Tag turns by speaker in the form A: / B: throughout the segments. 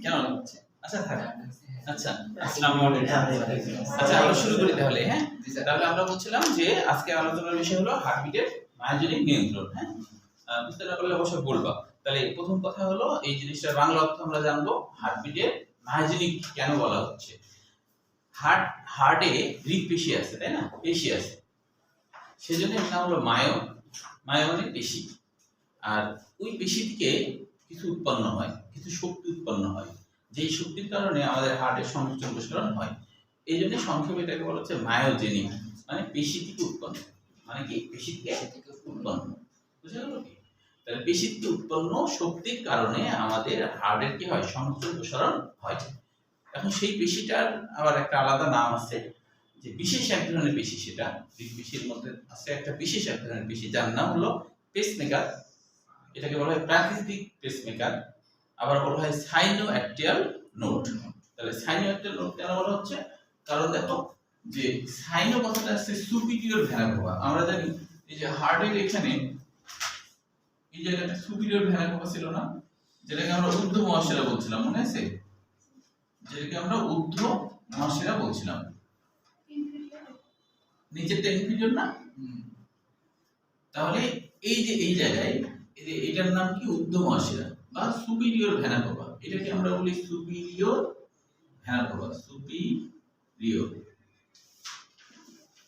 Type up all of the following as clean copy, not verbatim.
A: কেন হচ্ছে? আচ্ছা থাক। আচ্ছা আসসালামু আলাইকুম। আচ্ছা আমরা শুরু করি তাহলে। হ্যাঁ, তাহলে আমরা বলছিলাম যে আজকে আলোচনার বিষয় হলো হার্টবিটের মায়োজেনিক নিয়ন্ত্রণ। হ্যাঁ, বুঝতে না পারলে অবশ্যই বলবা। তাহলে প্রথম কথা হলো এই জিনিসটার বাংলা অর্থ আমরা জানবো। হার্টবিটের মায়োজেনিক কেন বলা হচ্ছে? হার্টে হৃদপেশি আছে, তাই না? পেশি আছে, সেজন্য এর নাম হলো মায়ো। মায়ো মানে পেশি। আর ওই পেশি থেকে কিছু উৎপন্ন হয়, কিছু শক্তি উৎপন্ন হয়, যেই শক্তির কারণে আমাদের হার্টের সংকোচন প্রসারণ হয়। এই জন্য সংক্ষেপে এটাকে বলা হচ্ছে মায়োজেনিক, মানে পেশি থেকে উৎপন্ন। মানে কি? পেশি থেকে উৎপন্ন। বুঝা গেল কি? তাহলে পেশি থেকে উৎপন্ন শক্তির কারণে আমাদের হার্টের কি হয়? সংকোচন প্রসারণ হয়। এখন সেই পেশিটার আবার একটা আলাদা নাম আছে, যে বিশেষ এক ধরনের পেশি, সেটা হৃদপেশির মধ্যে আছে একটা বিশেষ এক ধরনের পেশি, যার নাম হলো পেসমেকার। এটাকে বলা হয় প্রাকৃতিক পেসমেকার, আবার বলা হয় সাইনোঅ্যাক্টিয়াল নোড। তাহলে সাইনোঅ্যাক্টিয়াল নোড কেন বলা হচ্ছে? কারণ দেখো যে সাইনো কথাটা আসছে সুপিরিয়র ভেনা ভাবা। আমরা জানি এই যে হার্টের এখানে এই জায়গাটা সুপিরিয়র ভেনা ভাবা ছিল না, যেটাকে আমরা ঊর্ধ্ব মহাশিরা বলছিলাম, মনে আছে? যেটাকে আমরা ঊর্ধ্ব মহাশিরা বলছিলাম। নিচেরটা ইনফিরিয়র না? তাহলে এই যে এই জায়গায় এটার নাম কি? ঊর্ধ্ব মহাশিরা বা সুপিরিয়র ভেনা ভাবা। এটাকে আমরা বলি সুপিরিয়র ভেনা ভাবা। সুপিরিয়র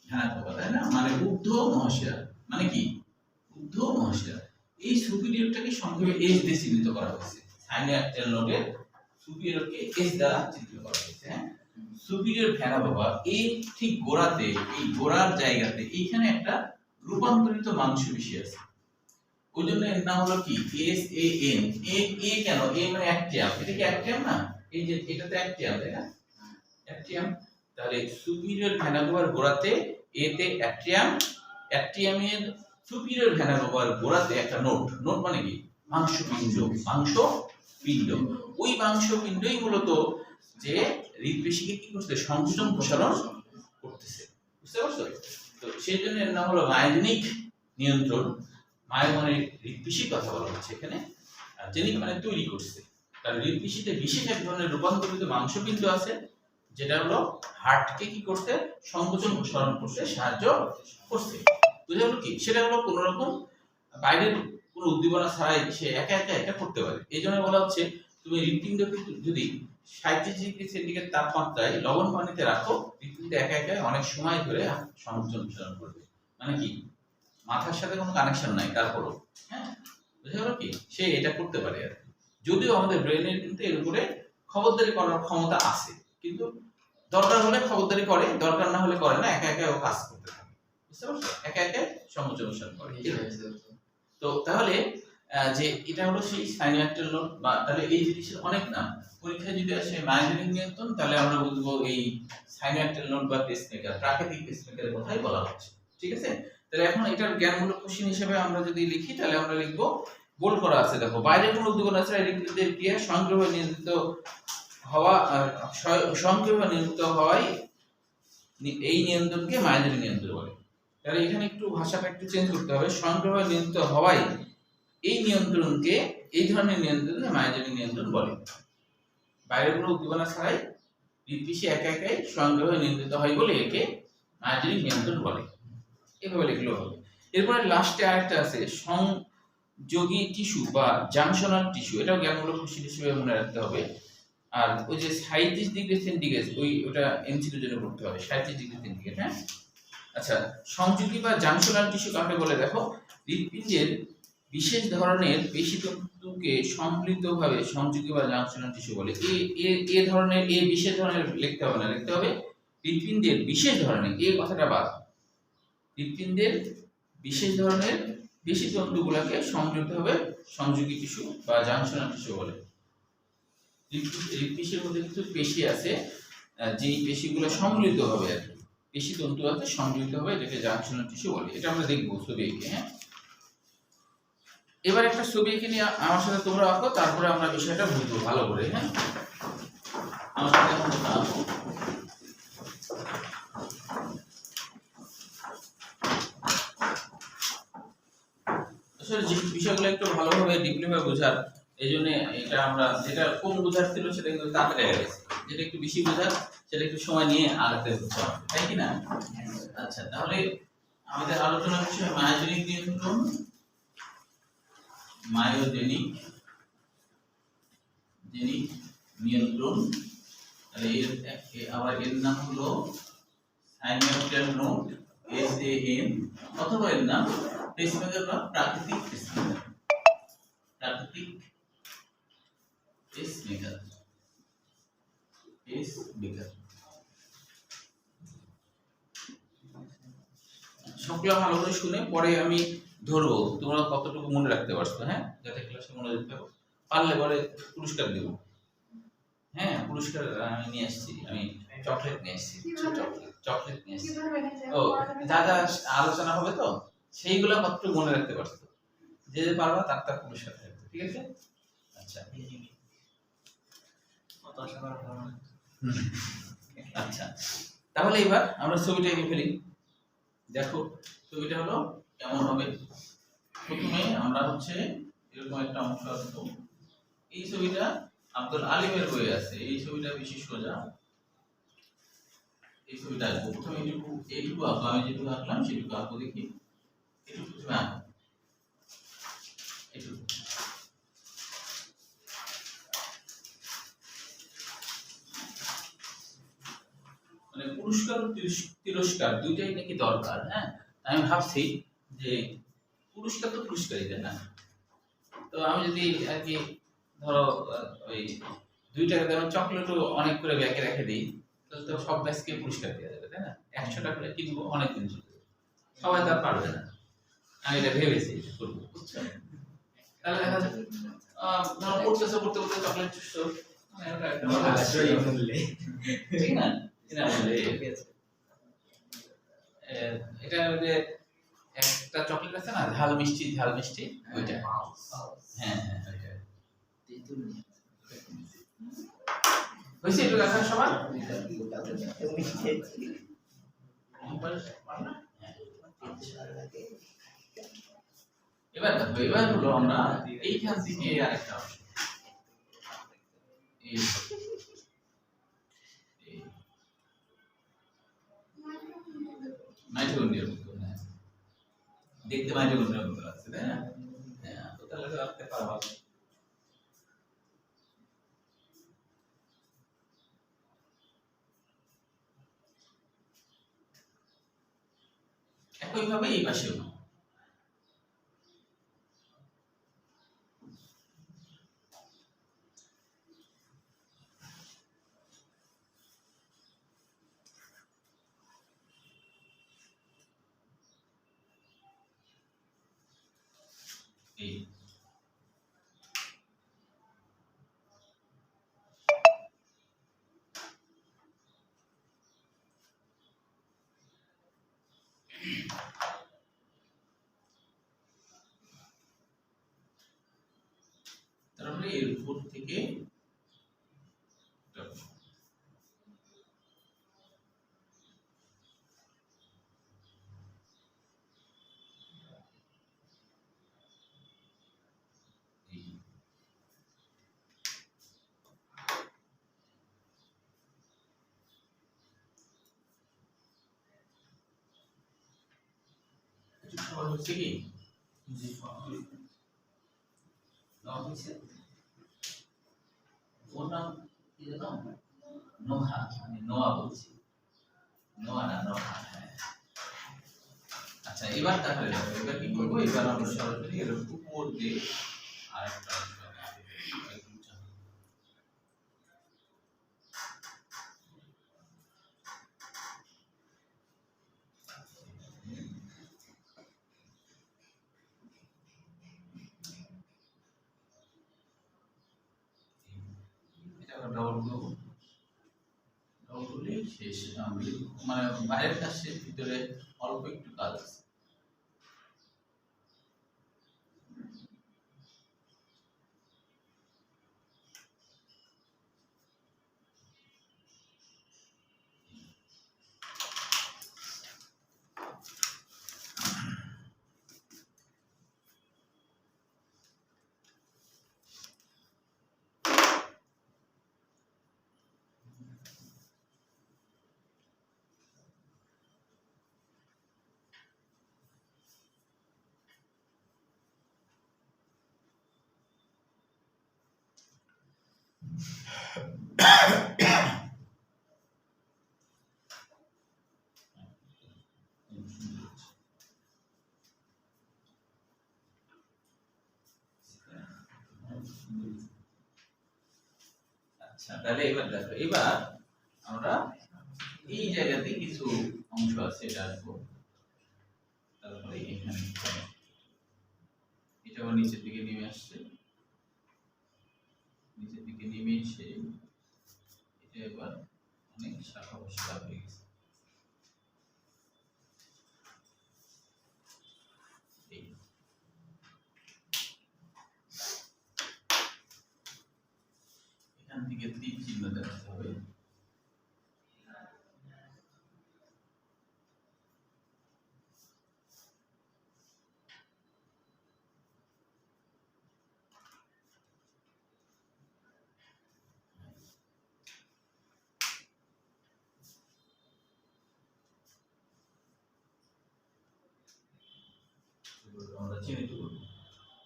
A: ভেনা ভাবা, তাই না? মানে ঊর্ধ্ব মহাশিরা, মানে কি? ঊর্ধ্ব মহাশিরা। এই সুপিরিয়রটাকে সংক্ষেপে এস দিয়ে চিহ্নিত করা হয়েছে। সাইনোঅ্যাক্টিয়াল নোডের সুপিরিয়রকে এস দ্বারা চিহ্নিত করা হয়েছে। হ্যাঁ, সুপিরিয়র ভেনা ভাবা এই ঠিক গোড়াতে, এই গোড়ার জায়গাতে এইখানে একটা রূপান্তরিত মাংসপেশি আছে। ওই জন্য এর নাম হলো কি? S A N. এ কেন? এ মানে অ্যাক্টিয়াম। এটা কি অ্যাক্টিয়াম না? এই যে এটা তো অ্যাক্টিয়াম, তাই না? অ্যাক্টিয়াম। তাহলে সুপিরিয়র ভেনা ভাবার গোড়াতে এতে অ্যাক্টিয়াম, অ্যাক্টিয়ামের সুপিরিয়র ভেনা ভাবার গোড়াতে একটা নোড। নোড মানে কি? মাংসপিণ্ড। মাংসপিণ্ড। ওই মাংসপিণ্ডই মূলত যে হৃদপেশিকে কি করছে? সংকোচন প্রসারণ করতেছে। বুঝতে পারছো? তো সেই জন্য এর নাম হলো মায়োজেনিক নিয়ন্ত্রণ। মায়ো মানে হৃদপেশির কথা বলা হচ্ছে এখানে, আর জেনিক মানে তৈরি করছে। কারণ হৃদপেশিতে বিশেষ এক ধরনের রূপান্তরিত মাংসপিণ্ড আছে, যেটা হলো হার্টকে কি করতে? সংকোচন প্রসারণ করতে সাহায্য করছে। বুঝা গেল কি? সেটা হলো কোন রকম বাইরের কোনো উদ্দীপনা ছাড়াই সে একা একা এটা করতে পারে। এই জন্য বলা হচ্ছে তুমি হৃদপিণ্ডকে যদি 37 ডিগ্রি সেন্টিগ্রেড তাপমাত্রায় লবণ পানিতে রাখো, হৃদপিণ্ড একা একা অনেক সময় ধরে সংকোচন প্রসারণ করবে। মানে কি? মাথার সাথে কোনো কানেকশন নাই, তারপরও। হ্যাঁ, বুঝা গেল কি? সে এটা করতে পারে আর কি। যদিও আমাদের ব্রেনের কিন্তু এর উপরে খবরদারি করার ক্ষমতা আছে, কিন্তু দরকার হলে খবরদারি করে, দরকার না হলে করে না, একা একা ও কাজ করতে থাকে। বুঝতে পারছো? একা একা সংকোচন করে। তো তাহলে যে এটা হলো সেই সাইনোঅ্যাক্টিয়াল নোড। বা তাহলে এই জিনিসের অনেক নাম। পরীক্ষায় যদি আসে মায়োজেনিক নিয়ন্ত্রণ, তাহলে আমরা বলবো এই সাইনোঅ্যাক্টিয়াল নোড বা পেসমেকার, প্রাকৃতিক পেসমেকারের কথাই বলা হচ্ছে। ঠিক আছে? তাহলে এখন এটার জ্ঞানমূলক কোশ্চেন হিসেবে আমরা যদি লিখি, তাহলে আমরা লিখবো, বোল্ড করা আছে দেখো, বাইরের কোনো উদ্দীপনা ছাড়া হৃদপিণ্ডের ক্রিয়া স্বয়ংক্রিয়ভাবে নিয়ন্ত্রিত হওয়া, স্বয়ংক্রিয়ভাবে নিয়ন্ত্রিত হওয়াই এই নিয়ন্ত্রণকে মায়োজেনিক নিয়ন্ত্রণ বলে। তাহলে এখানে একটু ভাষাটা একটু চেঞ্জ করতে হবে। স্বয়ংক্রিয়ভাবে নিয়ন্ত্রিত হওয়াই এই নিয়ন্ত্রণকে, এই ধরনের নিয়ন্ত্রণকে মায়োজেনিক নিয়ন্ত্রণ বলে। বাইরের কোনো উদ্দীপনা ছাড়াই হৃদপেশি একা একাই স্বয়ংক্রিয়ভাবে নিয়ন্ত্রিত হয় বলে একে মায়োজেনিক নিয়ন্ত্রণ বলে। এভাবে লিখলেও হবে। এরপরে লাস্টে আরেকটা আছে সংযোগী টিস্যু বা জাংশনাল টিস্যু। এটাও জ্ঞানমূলক কোশ্চেন হিসেবে মনে রাখতে হবে। আর ওই যে 37 ডিগ্রি সেন্টিগ্রেড, ওটা এমসিকিউ জন্য করতে হবে, 37 ডিগ্রি সেন্টিগ্রেড। হ্যাঁ, আচ্ছা, সংযোগী বা জাংশনাল টিস্যু কাকে বলে? দেখো, হৃদপিণ্ডের বিশেষ ধরনের পেশিতন্তুকে সম্মিলিতভাবে সংযোগী বা জাংশনাল টিস্যু বলে। এ ধরনের, বিশেষ ধরনের লিখতে হবে না, লিখতে হবে হৃদপিণ্ডের বিশেষ ধরনের। এই কথাটা বাদ। হৃদপিণ্ডের বিশেষ ধরনের পেশিতন্তুগুলোকে সম্মিলিতভাবে সংযোগী টিস্যু বা জাংশনাল টিস্যু বলে। হৃদপেশির মধ্যে কিছু পেশি আছে, যেই পেশিগুলো সম্মিলিত হবে আর কি, পেশিতন্তু আছে সম্মিলিত হবে, এটাকে জাংশনাল টিস্যু বলে। এটা আমরা দেখবো ছবি এঁকে। হ্যাঁ, এবার একটা ছবি এঁকে নিয়ে আমার সাথে তোমরা আঁকো, তারপরে আমরা বিষয়টা বুঝবো ভালো করে। হ্যাঁ, আমার সাথে এখন আঁকো। আসলে যে বিষয়গুলো একটু ভালোভাবে ডিপলি ভাবে বোঝার, এই জন্য এটা আমরা যেটা কম বোঝার ছিল সেটা কিন্তু তাড়াতাড়ি আগে গেছে, যেটা একটু বেশি বোঝার সেটা একটু সময় নিয়ে আগাতে হচ্ছে, তাই কি না? আচ্ছা, তাহলে আমাদের আলোচনা বিষয় মায়োজেনিক নিয়ন্ত্রণ, মায়োজেনিক নিয়ন্ত্রণ। তাহলে আবার এর নাম হলো সাইনোভিয়াল নোড, SAN, অথবা এর নাম পেসমেকার বা প্রাকৃতিক পেসমেকার, প্রাকৃতিক পেসমেকার, সবগুলো ভালো করে শুনে পরে আমি ধরবো তোমরা কতটুকু মনে রাখতে পারছো, হ্যাঁ, যাতে ক্লাসে মনোযোগ থাকো, পারলে পরে পুরস্কার দেবো। হ্যাঁ, পুরস্কার আমি নিয়ে আসছি, আমি চকলেট নিয়ে আসছি, চকলেট নিয়ে আসছি। ও যা যা আলোচনা হবে তো সেইগুলো মাত্র মনে রাখতে পারছো, যে যে পারবা তার তার পুরস্কার থাকবে, ঠিক আছে? আচ্ছা আচ্ছা, তাহলে এবার আমরা ছবিটা এঁকে ফেলি। দেখো ছবিটা হলো কেমন হবে। প্রথমে আমরা হচ্ছে এরকম একটা অংশ আসবো, এই ছবিটা আব্দুল আলিমের বইয়ে আছে, এই ছবিটা বেশি সোজা, এই ছবিটা আঁকবো। প্রথমে এইটুকু আঁকবো, আমি যেটুকু আঁকলাম সেটুকু আঁকবো, দেখি এইটুকু প্রথমে আঁকবো, এইটুকু। মানে পুরস্কার ও তিরস্কার দুইটাই নাকি দরকার, হ্যাঁ। আমি ভাবছি যে পুরস্কার তো পুরস্কারই দেয় না, তো আমি যদি আর কি ধরো ওই 2 টাকা দামের চকলেটও অনেক করে ব্যাগে রেখে দিই, তাহলে তো সব ব্যাচকে পুরস্কার দেওয়া যাবে, তাই না? 100 টাকা করে কিনবো, অনেক দিন চলবে, সবাই তো আর পারবে না। আমি এটা ভেবেছি করবো, বুঝছো? তাহলে দেখা যাবে ধরো পড়তে পড়তে চকলেট চুষছো, ঠিক না? এটা যে একটা চকলেট আছে না, ঝাল মিষ্টি ওইটা, হ্যাঁ হ্যাঁ ওইটা হয়েছে। একটু দেখা সবার এবার দেখো, এবার হলো আমরা এইখান থেকে আরেকটা অংশ, মাইটোকন্ড্রিয়ার মতো, হ্যাঁ, দেখতে মাইটোকন্ড্রিয়ার মতো লাগছে, তাই না? হ্যাঁ, তো তাহলে রাখতে পারবো। একইভাবে এই পাশেও এই তারপরে এর উপর থেকে সবার হচ্ছে কি ওর নাম কি জানো? নোহা, আমি নোয়া বলছি, নোয়া না নোহা, হ্যাঁ। আচ্ছা, এবার তাহলে এবার কি করবো, এবার আমরা সরাসরি এর উপর দিয়ে আরেকটা শেষ, মানে বাইরের কাজ শেষ, ভিতরে অল্প একটু কাজ আছে। আচ্ছা তাহলে এবার দেখো, এবার আমরা এই জায়গাতে কিছু অংশ আছে এটা রাখবো, তারপরে এখানে এটা আবার নিচের দিকে নেমে আসছে, নিচের দিকে নেমে এসে এটা এবার অনেক শাখা প্রশাখা হয়ে গেছে। এখান থেকে তীর চিহ্ন দেখাতে হবে। আমরা চিহ্নিত করব,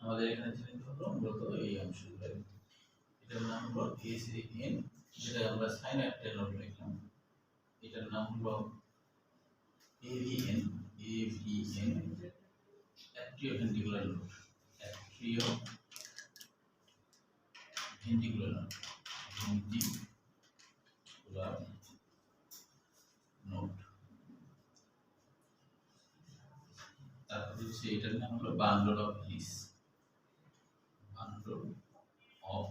A: আমাদের এখানে চিহ্নিত হলো মূলত এই অংশগুলো। এটার নাম হলো এসএএন, যেটা আমরা সাইন একটা নোট লিখলাম। এটার নাম হলো AVN, AVN atrio ventricular node, atrio ventricular node, ventricular node. তারপর হচ্ছে এটার নাম হলো bundle of His, bundle of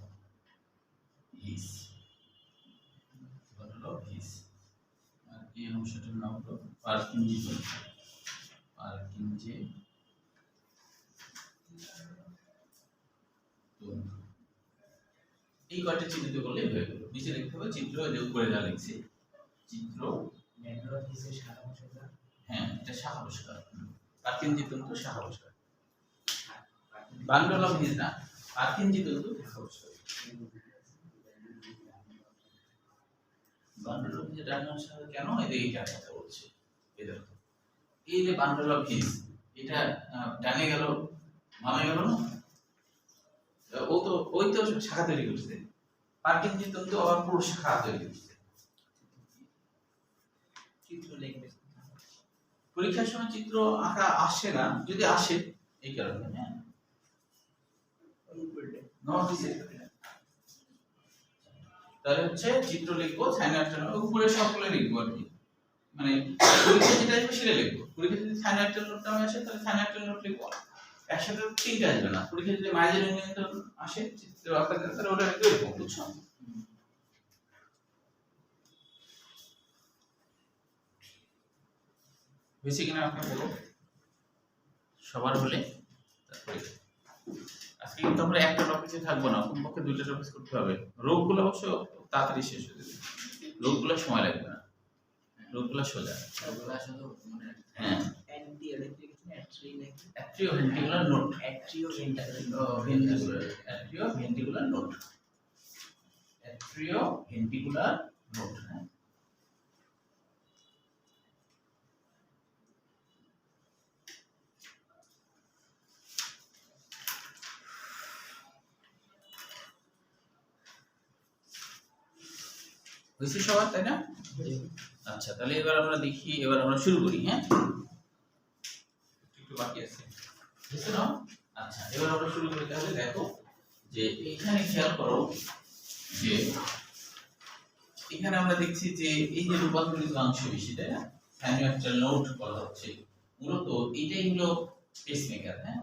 A: His, bundle of His. আর এই অংশটার নাম হলো পার্কিনজি তন্তু, পার্কিনজি তন্তু। এই কয়টা চিহ্নিত করলেই হয়ে গেল। নিচে লিখতে হবে চিত্র, যে উপরে যা লিখছি চিত্র,
B: বান্ডল অফ হিসের শাখা প্রশাখা।
A: হ্যাঁ এটা শাখা প্রশাখা, পার্কিনজি তন্তু শাখা প্রশাখা। বান্ডল অফ হিস না, পার্কিনজি তন্তু শাখা প্রশাখা। বান্ডল অফ হিস ডায়াগোনাল শাখা কেন এদিকে কেন কথা বলছে, এই দেখো এই যে বান্ডল অফ হিস, এটা ডানে গেল বামে গেল না, ও তো ওই তো শাখা তৈরি করছে। পার্কিনজি তন্তু আবার পুরো শাখা তৈরি করছে।
B: চিত্র লিখবে,
A: পরীক্ষার সময় চিত্র আঁকা আসে না, যদি আসে এই কারণে, হ্যাঁ নট দিছে। তাহলে হচ্ছে চিত্র লিখবো সাইন একটা নোট, উপরে সবগুলো লিখবো আর কি, মানে পরীক্ষা যেটা আসবে সেটা লিখবো। পরীক্ষা যদি সাইন একটা নোট নামে আসে তাহলে সাইন একটা নোট লিখবো, একসাথে তিনটা আসবে না। পরীক্ষা যদি মাইজের নিয়ন্ত্রণ আসে চিত্র আঁকা যায় তাহলে ওটা লিখবো এরকম, বুঝছো? হয়েছে কিনা আপনি বলো, সবার হলে তারপরে আজকে কিন্তু আমরা একটা টপিকে থাকবো না, কমপক্ষে দুইটা টপিক করতে হবে। রোগগুলো অবশ্য তাড়াতাড়ি শেষ হয়ে যাবে, রোগগুলো সময় লাগবে না, রোগগুলো সোজা।
B: সবগুলো আসলে মানে
A: হ্যাঁ
B: অ্যান্টি ইলেকট্রিক অ্যাট্রি নাকি
A: atrio ventricular node,
B: atrio
A: atrio ventricular node, atrio ventricular note. হ্যাঁ হয়েছে সবার, তাই না? আচ্ছা তাহলে এবার আমরা দেখি, এবার আমরা শুরু করি। হ্যাঁ একটু বাকি আছে, বুঝছো না? আচ্ছা এবার আমরা শুরু করি। তাহলে দেখো যে এখানে খেয়াল করো যে এখানে আমরা দেখছি যে এই যে রূপান্তরিত অংশ বেশি, তাই না? সাইনোয়াক্টাল নোট বলা হচ্ছে, মূলত এটাই হলো পেসমেকার। হ্যাঁ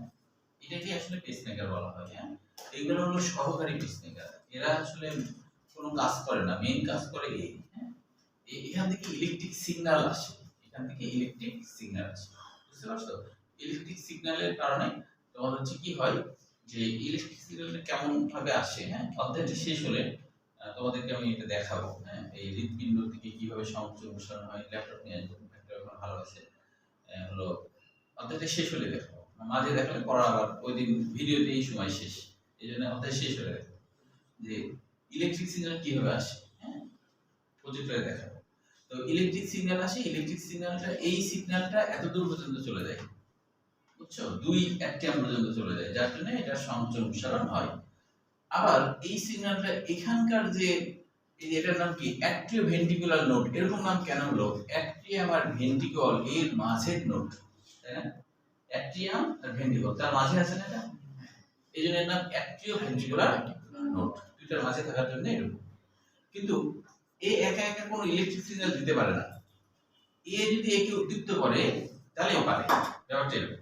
A: এটাকে আসলে পেসমেকার বলা হয়। হ্যাঁ এইগুলো হলো সহকারী পেসমেকার, এরা আসলে কোনো কাজ করে না, মেইন কাজ করে এই। হ্যাঁ এখান থেকে ইলেকট্রিক সিগন্যাল আসে, এখান থেকে ইলেকট্রিক সিগন্যাল আসে, বুঝতে পারছো? ইলেকট্রিক সিগন্যালের কারণে তোমার হচ্ছে কি হয় যে ইলেকট্রিক সিগন্যালটা কেমন ভাবে আসে। হ্যাঁ অধ্যায়টা শেষ হলে তোমাদেরকে আমি এটা দেখাবো। হ্যাঁ এই হৃৎপিণ্ড থেকে কিভাবে সংযোগ প্রসারণ হয়, ল্যাপটপ নিয়ে আসবো, একটা এখন ভালো আছে, হলো অধ্যায়টা শেষ হলে দেখাবো, মাঝে দেখালে পড়া আবার ওই দিন ভিডিওতে এই সময় শেষ, এই জন্য অধ্যায় শেষ হলে দেখাবো যে ইলেকট্রিক সিগন্যাল কিভাবে আসে। হ্যাঁ প্রজেক্টরে দেখাবো। তো ইলেকট্রিক সিগন্যাল আসে, ইলেকট্রিক সিগন্যালটা এই সিগন্যালটা এত দূর পর্যন্ত চলে যায়, বুঝছো? 2 অ্যাটম পর্যন্ত চলে যায়, যার জন্য এটা সংযোগ প্রসারণ হয়। আবার এই সিগন্যালটা এখানকার যে এটার নাম কি অ্যাট্রিও ভেন্ট্রিকুলার নোড, এরকম নাম কেন হলো? অ্যাট্রিয়াম আর ভেন্ট্রিকল এর মাঝের নোড, তাই না? অ্যাট্রিয়াম আর ভেন্ট্রিকল তার মাঝে আছে না, এটা এই জন্য এর নাম অ্যাট্রিও ভেন্ট্রিকুলার নোড, দুইটার মাঝে থাকার জন্য এরকম। কিন্তু এ একা একা কোনো ইলেকট্রিক সিগন্যাল দিতে পারে না। এ যদি একে উদ্দীপ্ত করে তাহলে ও পারে, ব্যাপারটা এরকম।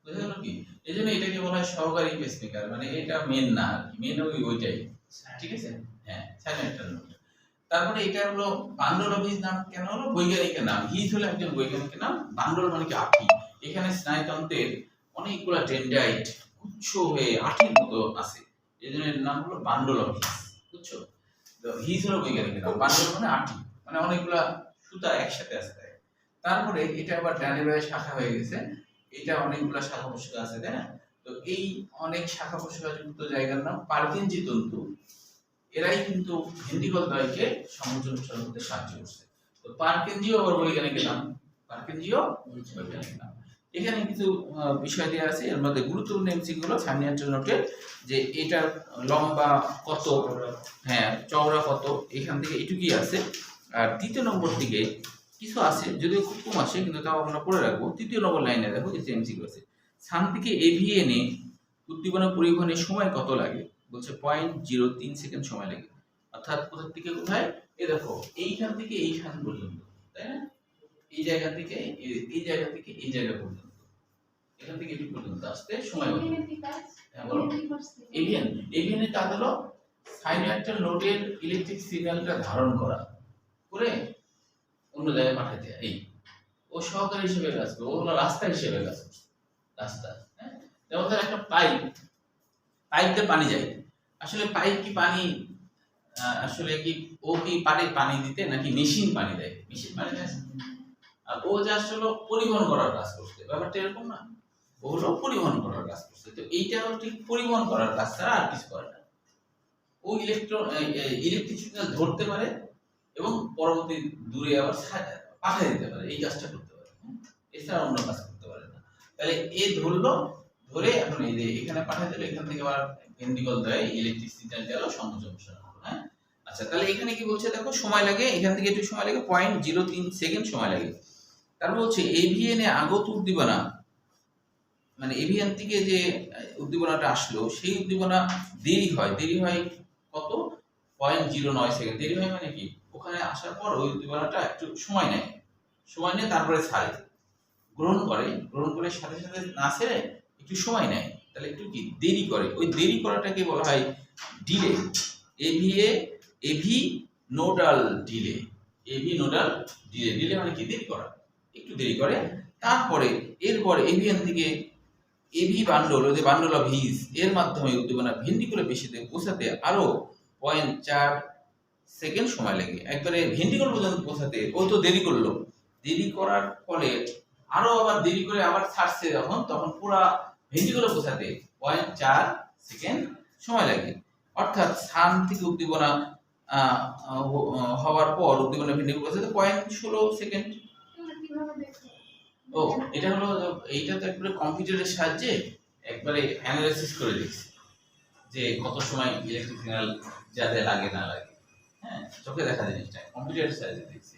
A: বুঝা গেল কি? এই জন্য এটাকে বলা হয় সহকারী পেসমেকার, মানে এটা মেন না, মেন ওইটাই, ঠিক আছে? হ্যাঁ, সাইনাইটাল নোড। তারপরে এটা হলো বান্ডল অফ হিজ, নাম কেন হলো? বৈজ্ঞানিকের নাম। হিজ হলো একজন বৈজ্ঞানিকের নাম, বান্ডল মানে কি আঠি। এখানে স্নায়ুতন্ত্রের অনেকগুলো ডেন্ড্রাইট গুচ্ছ হয়ে আঠির মতো আছে, এই জন্য এর নাম হলো বান্ডল অফ হিজ, বুঝছো? তো হিজ হলো বৈজ্ঞানিকের নাম, বান্ডল মানে আঠি, মানে অনেকগুলা সুতা একসাথে আছে তাই। তারপরে এটা আবার ডানে বাঁয়ে শাখা হয়ে গেছে, এটা অনেকগুলা শাখা প্রশাখা আছে, তাই না? তো এই অনেক শাখা প্রশাখা যুক্ত জায়গার নাম পার্কিনজি তন্তু। এরাই কিন্তু ভেন্ট্রিকল দ্বয়কে সংযোজন করতে সাহায্য করছে। তো পার্কিনজিও আবার বৈজ্ঞানিকের নাম, পার্কিনজিও বৈজ্ঞানিকের নাম। এখানে কিছু বিষয় দেওয়া আছে, এর মধ্যে গুরুত্বপূর্ণ এমসিকিউ হলো সাইনাইটাল নোটে যে এটার লম্বা কত, হ্যাঁ চওড়া কত, এখান থেকে এটুকুই আছে। আর দ্বিতীয় নম্বর দিকে কিছু আছে, যদিও খুব কম আসে, কিন্তু তাও আমরা পড়ে রাখবো। তৃতীয় নম্বর লাইনে দেখো কিছু এমসিকিউ আছে। সান থেকে এভিএনে উদ্দীপনা পরিবহনের সময় কত লাগে? বলছে 0.03 সেকেন্ড সময় লাগে। অর্থাৎ কোথা থেকে কোথায়? এই দেখো এইখান থেকে এইখান পর্যন্ত, তাই না? এই জায়গা থেকে এই জায়গা থেকে এই জায়গা পর্যন্ত, এখান থেকে এটি পর্যন্ত আসতে সময় কত? হ্যাঁ বলো। এভিএন, এভিএনের কাজ হলো সাইনাইটাল নোডের ইলেকট্রিক সিগন্যালটা ধারণ করা, করে অন্য জায়গায় পাঠাতে দেয়। এই ও সহকারী হিসেবে কাজ করে, ও হলো রাস্তা হিসেবে কাজ করছে, রাস্তা। হ্যাঁ, যেমন ধর একটা পাইপ, পাইপ দিয়ে পানি যায়। আসলে পাইপ কি পানি, আসলে কি ও কি পারে পানি দিতে, নাকি মেশিন পানি দেয়? মেশিন পানি দেয়। আর ও জাস্ট হলো পরিবহন করার কাজ করছে, ব্যাপারটা এরকম না? ও হলো পরিবহন করার কাজ করছে। তো এইটা হলো ঠিক পরিবহন করার কাজ ছাড়া আর কিছু করে না। ও ইলেকট্রিক সিগন্যাল ধরতে পারে এবং পরবর্তী দূরে আবার পাঠিয়ে দিতে পারে, এই কাজটা করতে পারে। এছাড়া অন্য কাজ করতে পারে না। তাহলে এ ধরলো, ধরে এখন এই যে এখানে পাঠিয়ে দিল, এখান থেকে আবার ভেন্ট্রিকল দ্বারা ইলেকট্রিক সিগন্যাল গেল সংযোজন হলো। হ্যাঁ, আচ্ছা তাহলে এখানে কি বলছে দেখো, সময় লাগে এখান থেকে একটু সময় লাগে 0.03 সেকেন্ড সময় লাগে। তারপর বলছে এভিএন এ আগত উদ্দীপনা, মানে এভিএন থেকে যে উদ্দীপনাটা আসলো সেই উদ্দীপনা দেরি হয়, দেরি হয় কত? 0.09 সেকেন্ড দেরি হয়। মানে কি, ওখানে আসার পর ওই উদ্দীপনাটা একটু সময় নেয়, সময় নিয়ে তারপরে ছাড়ে, গ্রহণ করে, গ্রহণ করে সাথে সাথে না ছেড়ে একটু সময় নেয়, তাহলে একটু কি দেরি করে। ওই দেরি করাটাকে বলা হয় delay. AV nodal delay, AV nodal delay. Delay মানে কি, দেরি করা, একটু দেরি করে। তারপরে এরপরে এভিএন থেকে এভি বান্ডল, ওই যে বান্ডল অফ হিজ, এর মাধ্যমে উদ্দীপনা ভেন্ট্রিকুলার পেশিতে পৌঁছাতে আরো 0.4 সেকেন্ড সময় লাগে। একবারে ভেন্ট্রিকুল পর্যন্ত পৌঁছাতে ও তো দেরি করলো, দেরি করার ফলে আরো আবার দেরি করে আবার ছাড়ছে যখন, তখন পুরা ভেন্ট্রিকুলে পৌঁছাতে 0.4 সেকেন্ড সময় লাগে। অর্থাৎ সান থেকে উদ্দীপনা হওয়ার পর উদ্দীপনা ভেন্ট্রিকুলে পৌঁছাতে 0.16 সেকেন্ড। ও এটা হলো, এইটা তো একবারে কম্পিউটারের সাহায্যে একবারে অ্যানালাইসিস করে দেখছি যে কত সময় ইলেকট্রিক সিগন্যাল যাতে লাগে না লাগে। হ্যাঁ, চোখে দেখা জিনিসটা কম্পিউটারের সাহায্যে দেখছি,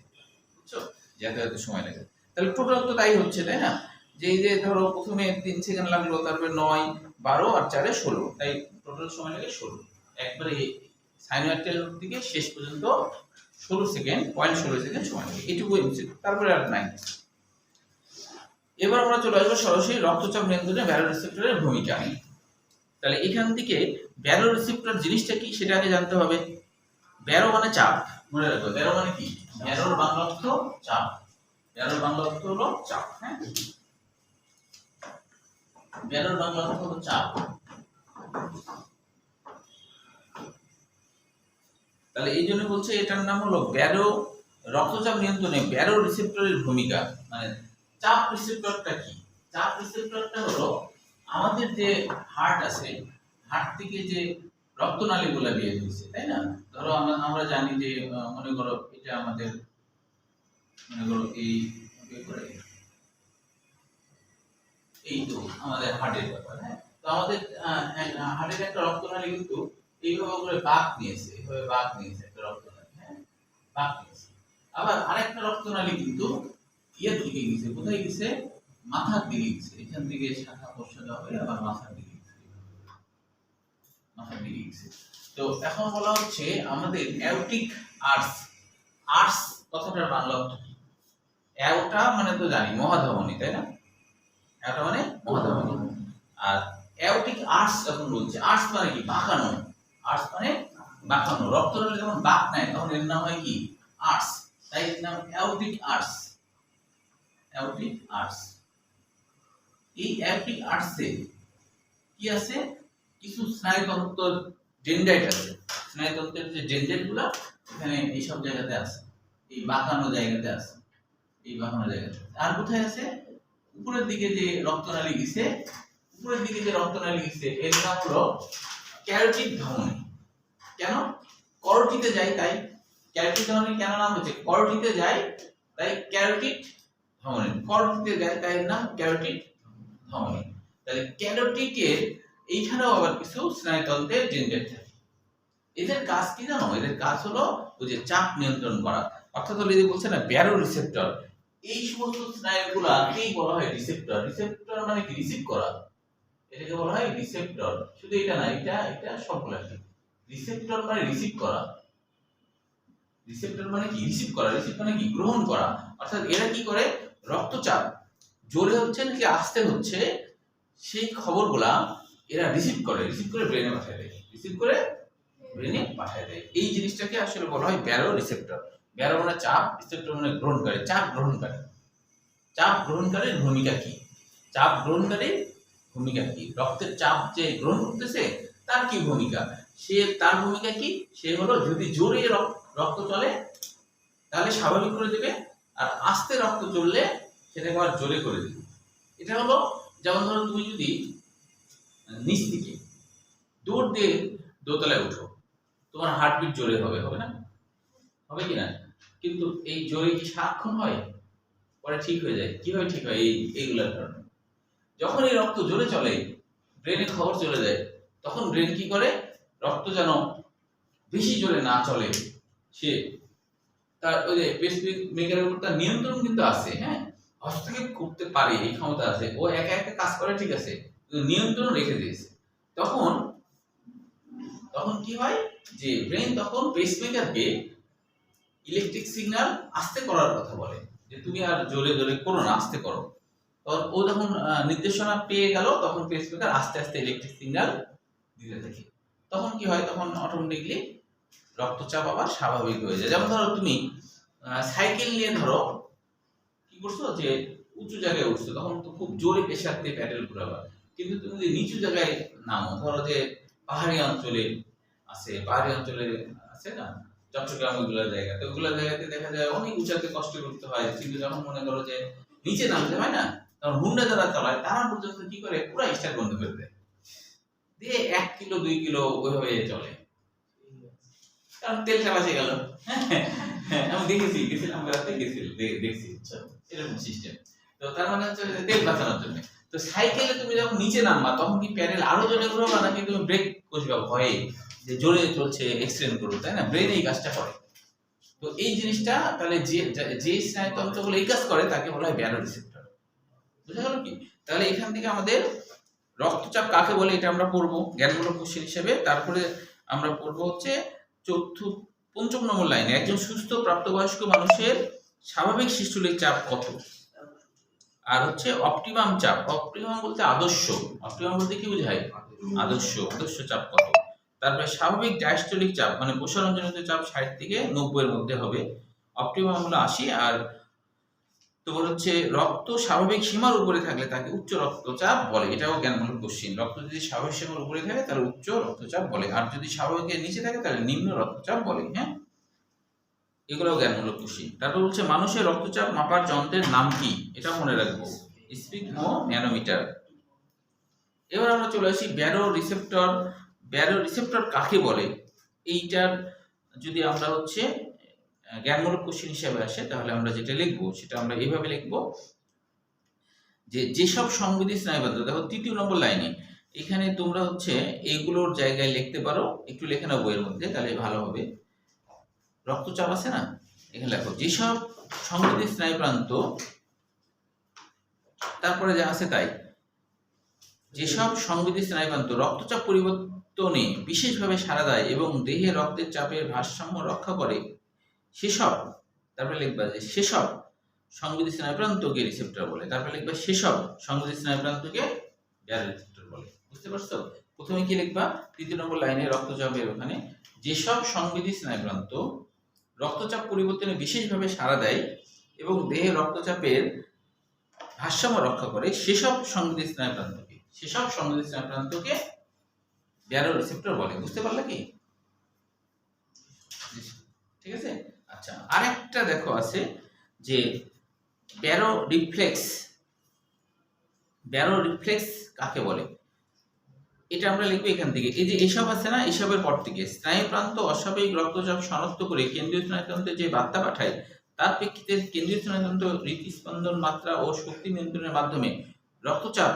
A: বুঝছো, যাতে এত সময় লাগে। তাহলে টোটাল তো তাই হচ্ছে, তাই না? যে এই যে ধরো প্রথমে 3 সেকেন্ড লাগলো, তারপরে 9, 12 আর 4 এ 16, তাই টোটাল সময় লাগে 16। একবারে সাইনাইটাল নোড থেকে শেষ পর্যন্ত 16 সেকেন্ড, 0.16 সেকেন্ড সময় লাগে, এটুকু হচ্ছে। তারপরে আর নাই। এবার আমরা চলে আসবো সরাসরি রক্তচাপ নিয়ন্ত্রণে ব্যারো রিসেপ্টরের ভূমিকা। তাহলে এখান থেকে ব্যারো রিসেপ্টর জিনিসটা কি সেটা আগে জানতে হবে। ব্যারো মানে চাপ, মনে রাখো। ব্যারো মানে কি? ব্যারোর বাংলা অর্থ চাপ, ব্যারোর বাংলা অর্থ হলো চাপ। হ্যাঁ, ব্যারোর বাংলা অর্থ হলো চাপ। তাহলে এই জন্য বলছে এটার নাম হলো ব্যারো, রক্তচাপ নিয়ন্ত্রণে ব্যারো রিসেপ্টরের ভূমিকা। মানে চাপ রিসেপ্টরটা কি? চাপ রিসেপ্টরটা হলো আমাদের যে হার্ট আছে, হার্ট থেকে যে রক্তনালীগুলো বের হয়েছে, তাই না? ধরো আমরা জানি যে মনে করো এটা আমাদের, মনে করো এই তো আমাদের হার্টের ব্যাপার। হ্যাঁ, তো আমাদের হার্টের একটা রক্তনালী কিন্তু এইভাবে করে বাঁক নিয়েছে, এইভাবে বাঁক নিয়েছে একটা রক্তনালী। হ্যাঁ, বাঁক নিয়েছে। আবার আরেকটা রক্তনালী কিন্তু ইয়ের দিকে গেছে, কোথায় গেছে? মাথার দিকে গেছে। এখান থেকে শাখা প্রশাখা হয়ে আবার মাথার দিকে গেছে, মাথার দিকে গেছে। তো এখন বলা হচ্ছে আমাদের অ্যাওটিক আর্টস। আর্টস কথাটার বাংলা অর্থ কি? অ্যাওটা মানে তো জানি মহাধমনী, তাই না? অ্যাওটা মানে মহাধমনী। আর অ্যাওটিক আর্টস যখন বলছে, আর্টস মানে কি? বাঁকানো। আর্টস মানে বাঁকানো। রক্তনালী যখন বাঁক নেয় তখন এর নাম হয় কি? আর্টস। তাই এর নাম অ্যাওটিক আর্টস। Aortic arts. এই অ্যাওটিক আর্টসে কি আছে? কিছু স্নায়ুতন্ত্র ডেনড্রাইট আছে। স্নায়ুতন্ত্রের যে ডেনড্রাইট গুলা এখানে এইসব জায়গাতে আছে, এই বাঁকানো জায়গাতে আছে, এই বাঁকানো জায়গাতে। আর কোথায় আছে? উপরের দিকে যে রক্তনালী গেছে, উপরের দিকে যে রক্তনালী গেছে এর নাম হলো ক্যারোটিড ধমনী। কেন? করোটিতে যায় তাই। ক্যারোটিড ধমনী কেন নাম হচ্ছে? করোটিতে যায় তাই ক্যারোটিড ধমনী। করোটিতে যায় তাই এর নাম ক্যারোটিড ধমনী। তাহলে ক্যারোটিডের এইখানেও আবার কিছু স্নায়ুতন্ত্রের ডেনড্রাইট থাকে। এদের কাজ কি জানো? এদের কাজ হলো ওই যে চাপ নিয়ন্ত্রণ করা। অর্থাৎ হলো যে বলছে না ব্যারো রিসেপ্টর, এই সমস্ত স্নায়ুগুলাকেই বলা হয় রিসেপ্টর। রিসেপ্টর মানে কি? রিসিভ করা। এটাকে বলা হয় রিসেপ্টর। শুধু এটা না, এটা সবগুলা কি? রিসেপ্টর মানে রিসিভ করা। রিসেপ্টর মানে কি? রিসিভ করা। রিসিভ মানে কি? গ্রহণ করা। অর্থাৎ এরা কি করে? রক্তচাপ জোরে হচ্ছে নাকি আস্তে হচ্ছে সেই খবরগুলা এরা রিসিভ করে, রিসিভ করে ব্রেনে পাঠায় দেয়, রিসিভ করে ব্রেনে পাঠায় দেয়। এই জিনিসটাকে আসলে বলা হয় ব্যারো রিসেপ্টর। ব্যারো মানে চাপ, রিসেপ্টর মানে গ্রহণকারী। চাপ গ্রহণকারী। চাপ গ্রহণকারীর ভূমিকা কি? চাপ গ্রহণকারীর ভূমিকা কি? রক্তের চাপ যে গ্রহণ করতেছে তার কি ভূমিকা? তার ভূমিকা কি? সে হলো যদি জোরে রক্ত চলে তাহলে স্বাভাবিক করে দেবে, আর আস্তে রক্ত চললে সেটাকে আবার জোরে করে দেবে। এটা হলো যেমন ধরো তুমি যদি নিচ থেকে দৌড় দিয়ে দোতলায় উঠো, তোমার হার্টবিট জোরে হবে, হবে না? হবে কি না? কিন্তু এই জোরে কি সারাক্ষণ হয়? পরে ঠিক হয়ে যায়। কিভাবে ঠিক হয়? এইগুলোর কারণে। যখন এই রক্ত জোরে চলে, ব্রেনে খবর চলে যায়, তখন ব্রেন কি করে? রক্ত যেন বেশি জোরে না চলে, সে তার ওই যে পেসমেকারের উপর তার নিয়ন্ত্রণ কিন্তু আছে, হ্যাঁ, হস্তক্ষেপ করতে পারে, এই ক্ষমতা আছে। ও একা একা কাজ করে, ঠিক আছে, কিন্তু নিয়ন্ত্রণ রেখে দিয়েছে। তখন তখন কি হয়? যে ব্রেন তখন পেসমেকারকে ইলেকট্রিক সিগন্যাল আস্তে করার কথা বলে, যে তুমি আর জোরে জোরে করো না, আস্তে করো। তখন ও যখন নির্দেশনা পেয়ে গেল, তখন পেসমেকার আস্তে আস্তে ইলেকট্রিক সিগন্যাল দিতে থাকে। তখন কি হয়? তখন অটোমেটিকলি রক্তচাপ আবার স্বাভাবিক হয়ে যায়। যেমন ধরো তুমি সাইকেল নিয়ে ধরো কি করছো, যে উঁচু জায়গায় উঠছো, তখন তো খুব জোরে প্রেসার দিয়ে প্যাডেল ঘোরাবা। কিন্তু তুমি যদি নিচু জায়গায় নামো, ধরো যে পাহাড়ি অঞ্চলে আছে না, চট্টগ্রাম ওইগুলো জায়গা, তো ওইগুলো জায়গাতে দেখা যায় অনেক উঁচাতে কষ্ট করতে হয়। কিন্তু যখন মনে করো যে নিচে নামতে হয় না, তখন হুন্ডা যারা চালায় তারা পর্যন্ত কি করে? পুরো স্টার্ট বন্ধ করে দেয়, দিয়ে 1 কিলো 2 কিলো ওইভাবে চলে, কারণ তেলটা বাঁচে গেল। আমি দেখেছি, গেছিলাম বেড়াতে, দেখছি এরকম সিস্টেম। তো তার মানে হচ্ছে তেল বাঁচানোর জন্য। তো সাইকেলে তুমি যখন নিচে নামবা, তখন কি প্যাডেল আরো জোরে ঘুরাবা, নাকি তুমি ব্রেক কষবা ভয়ে যে জোরে চলছে এক্সটেন্ড করবো, তাই না? ব্রেন এই কাজটা করে। তো এই জিনিসটা তাহলে যে স্নায়ুতন্ত্রগুলো এই কাজ করে তাকে বলা হয় ব্যারো রিসেপ্টর। বুঝা গেল কি? তাহলে এখান থেকে আমাদের রক্তচাপ কাকে বলে এটা আমরা পড়বো জ্ঞানমূলক কোশ্চেন হিসেবে। তারপরে আমরা পড়বো হচ্ছে পঞ্চম নম্বর লাইনে, একজন সুস্থ প্রাপ্তবয়স্ক মানুষের স্বাভাবিক সিস্টোলিক চাপ কত? আর হচ্ছে অপটিমাম চাপ। অপটিমাম বলতে আদর্শ, অপটিমাম বলতে কি বোঝায়? আদর্শ চাপ কত? তারপরে স্বাভাবিক ডায়াস্টোলিক চাপ মানে প্রসারণজনিত চাপ 60 থেকে 90 এর মধ্যে হবে। অপটিমাম হলো 80। আর তোমার হচ্ছে রক্ত স্বাভাবিক সীমার উপরে থাকলে তাকে উচ্চ রক্তচাপ বলে। এটাও জ্ঞানমূলক কোশ্চেন। রক্ত যদি স্বাভাবিক সীমার উপরে থাকে তাহলে উচ্চ রক্তচাপ বলে, আর যদি স্বাভাবিকের নিচে থাকে তাহলে নিম্ন রক্তচাপ বলে। হ্যাঁ, এগুলোও জ্ঞানমূলক কোশ্চেন। তারপর বলছে মানুষের রক্তচাপ মাপার যন্ত্রের নাম কি? এটা মনে রাখবো, স্পিগমোম্যানোমিটার। এবার আমরা চলে আসি ব্যারো রিসেপ্টর। ব্যারো রিসেপ্টর কাকে বলে? এইটার যদি আমরা হচ্ছে জ্ঞানমূলক কোশ্চেন হিসেবে আসে, তাহলে আমরা যেটা লিখবো সেটা আমরা এইভাবে লিখবো, যে যেসব সংবেদী স্নায়ুতন্ত্র, দেখো 3 নম্বর লাইনে, এখানে তোমরা হচ্ছে এইগুলোর জায়গায় লিখতে পারো, একটু লেখে নাও বইয়ের মধ্যে, তাহলে ভালো হবে। রক্তচাপ আছে না, এখানে লেখো যেসব সংবেদী স্নায়ুপ্রান্ত, তারপরে যা আছে তাই, যেসব সংবেদী স্নায়ুপ্রান্ত রক্তচাপ পরিবর্তনে বিশেষভাবে সাড়া দেয় এবং দেহে রক্তের চাপের ভারসাম্য রক্ষা করে সেসব, তারপরে লিখবা যে সেসব সংবেদী স্নায়ুপ্রান্তকে রিসেপ্টর বলে। তারপরে লিখবা সেসব সংবেদী স্নায়ুপ্রান্তকে ব্যারোরিসেপ্টর বলে। বুঝতে পারছো? প্রথমে কি লিখবা, ৩ নম্বর লাইনে রক্তচাপের ওখানে যেসব সংবেদী স্নায়ুপ্রান্ত রক্তচাপ পরিবর্তনে বিশেষভাবে সাড়া দেয় এবং দেহে রক্তচাপের ভারসাম্য রক্ষা করে সেসব সংবেদী স্নায়ুপ্রান্তকে ব্যারোরিসেপ্টর বলে। বুঝতে পারলে কি? ঠিক আছে। আচ্ছা, আরেকটা দেখো আছে যে ব্যারোরিফ্লেক্স কাকে বলে? এটা আমরা লিখবো এখান থেকে। এই যে এসব আছে না, এসবের পর থেকে স্নায়ুপ্রান্ত অস্বাভাবিক রক্তচাপ শনাক্ত করে কেন্দ্রীয় স্নায়ুতন্ত্রে যে বার্তা পাঠায় তার প্রেক্ষিতে কেন্দ্রীয় স্নায়ুতন্ত্র হৃদস্পন্দন মাত্রা ও শক্তি নিয়ন্ত্রণের মাধ্যমে রক্তচাপ